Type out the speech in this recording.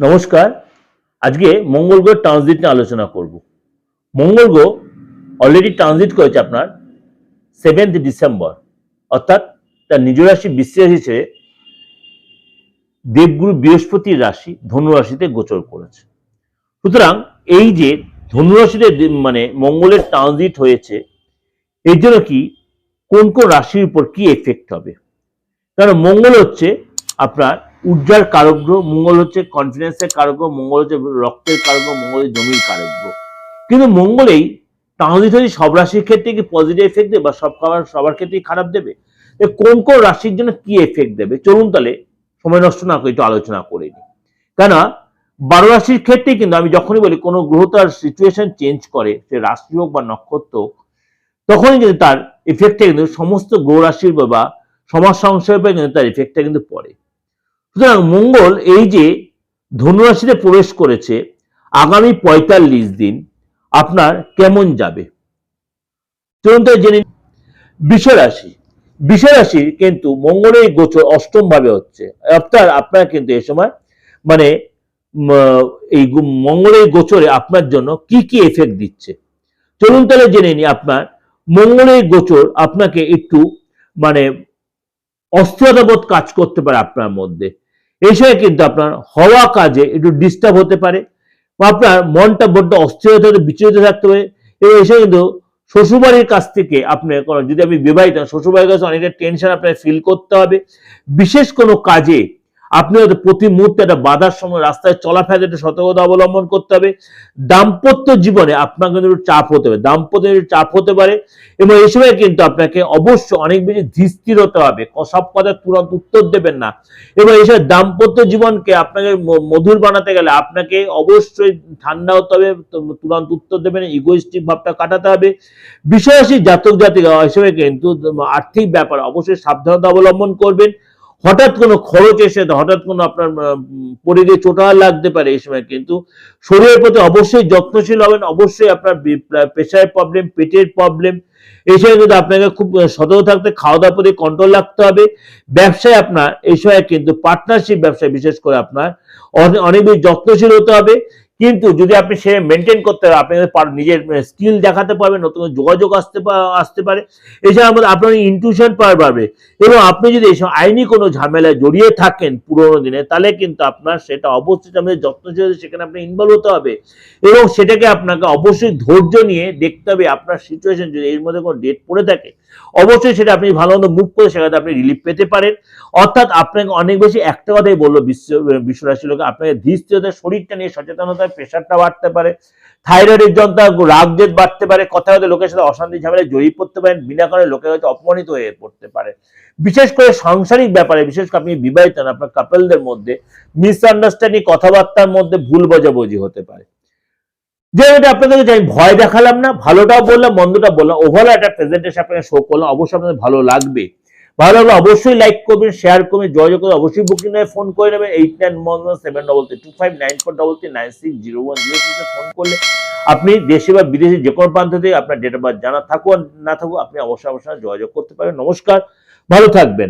নমস্কার। আজকে মঙ্গল গ্রহ ট্রানজিট নিয়ে আলোচনা করব। মঙ্গল গ্রহ অলরেডি ট্রানজিট করেছে আপনার 7th ডিসেম্বর, অর্থাৎ তার নিজ রাশি বৃশ্চিক রাশি ছেড়ে দেবগুরু বৃহস্পতির রাশি ধনু রাশিতে গোচর করেছে। সুতরাং এই যে ধনু রাশিতে মানে মঙ্গলের ট্রানজিট হয়েছে, এর জন্য কি কোন কোন রাশির উপর কি এফেক্ট হবে? কারণ মঙ্গল হচ্ছে আপনার ঊর্জার কারক গ্রহ, মঙ্গল হচ্ছে কনফিডেন্সের কারক গ্রহ, মঙ্গল হচ্ছে রক্তের কারক গ্রহ, মঙ্গল হচ্ছে জমির কারক গ্রহ। কিন্তু মঙ্গলেই ট্রানজিট হচ্ছে সব রাশির ক্ষেত্রে কি পজিটিভ এফেক্ট দেবে বা সবার ক্ষেত্রেই খারাপ দেবে? কোন কোন রাশির জন্য কি এফেক্ট দেবে চলুন তাহলে সময় নষ্ট না করে একটু আলোচনা করে নিই। কেন 12 রাশির ক্ষেত্রে কিন্তু আমি যখনই বলি কোনো গ্রহ তার সিচুয়েশন চেঞ্জ করে, সে রাশি হোক বা নক্ষত্র হোক, তখনই কিন্তু তার এফেক্টটা কিন্তু সমস্ত গ্রহ রাশির বা সমাজ সংসারের উপরে কিন্তু তার এফেক্টটা কিন্তু পড়ে। সুতরাং মঙ্গল এই যে ধনু রাশিতে প্রবেশ করেছে, আগামী 45 দিন আপনার কেমন যাবে চলুন তো জেনে। বৃষ রাশি কিন্তু মঙ্গলের গোচর অষ্টম ভাবে হচ্ছে, অর্থাৎ আপনার কিন্তু এই সময় মানে এই মঙ্গলের গোচরে আপনার জন্য কি কি এফেক্ট দিচ্ছে চলুন তাহলে জেনে নি। আপনার মঙ্গলের গোচর আপনাকে একটু মানে অস্থিরতাবোধ কাজ করতে পারে আপনার মধ্যে। এই সময় কিন্তু আপনার হওয়া কাজে একটু ডিস্টার্ব হতে পারে, আপনার মনটা বড্ড অস্থিরতা বিচলিত থাকতে পারে। এবং এই সময় কিন্তু শ্বশুরবাড়ির কাছ থেকে আপনার যদি আপনি বিবাহিত, শ্বশুরবাড়ির কাছে অনেকটা টেনশন আপনার ফিল করতে হবে। বিশেষ কোনো কাজে আপনি হয়তো প্রতি মুহূর্তে একটা বাধার সময় রাস্তায় চলাফেরাতে একটা সতর্কতা অবলম্বন করতে হবে। দাম্পত্য জীবনে আপনার কিন্তু চাপ হতে পারে, দাম্পত্য চাপ হতে পারে। এবং এই সময় কিন্তু আপনাকে অবশ্য অনেক বেশি ধীর হতে হবে, সব কথা তুরন্ত উত্তর দেবেন না। এবং এই সময় দাম্পত্য জীবনকে আপনাকে মধুর বানাতে গেলে আপনাকে অবশ্যই ঠান্ডা হতে হবে, তুরন্ত উত্তর দেবেন, ইগোইস্টিক ভাবটা কাটাতে হবে। বিষয়রাশি জাতক জাতিকা হিসেবে কিন্তু আর্থিক ব্যাপার অবশ্যই সাবধানতা অবলম্বন করবেন। হঠাৎ কোনো খরচ এসে, হঠাৎ কোনো আপনার পড়ে গিয়ে চোটাল লাগতে পারে। এই সময় কিন্তু শরীরের প্রতি অবশ্যই যত্নশীল হবেন। অবশ্যই আপনার প্রেশারের প্রবলেম, পেটের প্রবলেম, এই সময় কিন্তু আপনাকে খুব সতর্ক থাকতে, খাওয়া দাওয়ার প্রতি কন্ট্রোল রাখতে হবে। ব্যবসায় আপনার এই সময় কিন্তু পার্টনারশিপ ব্যবসায় বিশেষ করে আপনার অনেক বেশি যত্নশীল হতে হবে। কিন্তু যদি আপনি সে মেনটেন করতে পারেন, আপনি নিজের স্কিল দেখাতে পারবেন, নতুন যোগাযোগ আসতে পারে। এছাড়া আমাদের আপনার ইনটিউশন পাওয়ার বাড়বে। এবং আপনি যদি এইসব আইনি কোনো ঝামেলায় জড়িয়ে থাকেন পুরোনো দিনে, তাহলে কিন্তু আপনার সেটা অবশ্যই আমাদের যত্নশীল, সেখানে আপনি ইনভলভ হতে হবে। এবং সেটাকে আপনাকে অবশ্যই ধৈর্য নিয়ে দেখতে হবে। আপনার সিচুয়েশন যদি এর মধ্যে কোনো ডেট পড়ে থাকে, অবশ্যই সেটা আপনি ভালো মতো মুভ করে সেখানে আপনি রিলিফ পেতে পারেন। অর্থাৎ আপনাকে অনেক বেশি একটা কথাই বললো বিশ্ব রাশির লোক, আপনাকে ধীরে শরীরটা নিয়ে সচেতনতা, প্রেশারটা বাড়তে পারে, থাইরয়েডের যন্ত্রণা, রাগ জেদ বাড়তে পারে, কথা হয়তো লোকের সাথে অশান্তি ঝামেলায় জড়িয়ে পড়তে পারেন, বিনা কারণে লোকের হয়তো অপমানিত হয়ে পড়তে পারে। বিশেষ করে সাংসারিক ব্যাপারে, বিশেষ করে আপনি বিবাহিত না, আপনার কাপলদের মধ্যে মিসআন্ডারস্ট্যান্ডিং, কথাবার্তার মধ্যে ভুল বোঝাবুঝি হতে পারে। যে এটা আপনাদেরকে আমি ভয় দেখালাম না, ভালোটাও বললাম, মন্দটা বললাম, ওভারঅল একটা প্রেজেন্টেশন আপনাকে শো করলাম। অবশ্যই আপনাদের ভালো লাগবে। ভালো লাগলে অবশ্যই লাইক করবেন, শেয়ার করবেন, যোগাযোগ করে অবশ্যই বুকিং নিয়ে ফোন করে নেবেন। 89172329409601 ফোন করলে আপনি দেশে বা বিদেশে যে কোনো প্রান্ত থেকে আপনার ডেট অফ বার্থ জানা থাকুক না থাকুক, আপনি অবশ্যই যোগাযোগ করতে পারেন। নমস্কার, ভালো থাকবেন।